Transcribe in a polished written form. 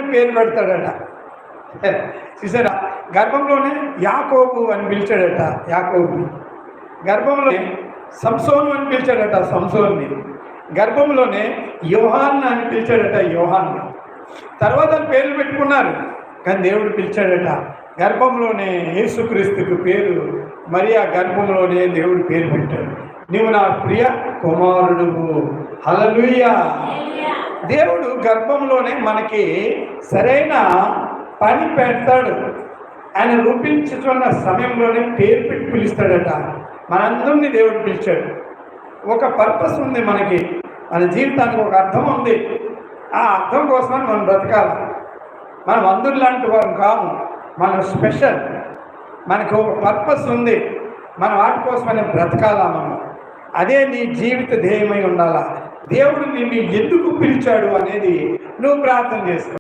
గర్భంలోనే పేరు పెడతాడట. చూసారా, గర్భంలోనే యాకోబు అని పిలిచాడట యాకోబుని, గర్భంలోనే సంసోను అని పిలిచాడట సంసోన్ని, గర్భంలోనే యోహాన్ అని పిలిచాడట యోహాన్ని. తర్వాత పేర్లు పెట్టుకున్నారు, కానీ దేవుడు పిలిచాడట గర్భంలోనే. యేసుక్రీస్తుకు పేరు మరియా గర్భంలోనే దేవుడు పేరు పెట్టాడు, నీవు నా ప్రియ కుమారుడువు. హల్లెలూయా. దేవుడు గర్భంలోనే మనకి సరైన పని పెడతాడు. ఆయన రూపించుతున్న సమయంలోనే పేరు పెట్టి పిలుస్తాడట. మనందరినీ దేవుడు పిలిచాడు. ఒక పర్పస్ ఉంది మనకి, మన జీవితానికి ఒక అర్థం ఉంది. ఆ అర్థం కోసమని మనం బ్రతకాలి. మనం అందరు లాంటి వారు కాము, మనం స్పెషల్. మనకు ఒక పర్పస్ ఉంది, మన వాటి కోసమని బ్రతకాలా మనం. అదే నీ జీవిత ధ్యేయమై ఉండాలా. దేవుడు నిన్ను ఎందుకు పిలిచాడు అనేది నువ్వు ప్రార్థన చేసుకో.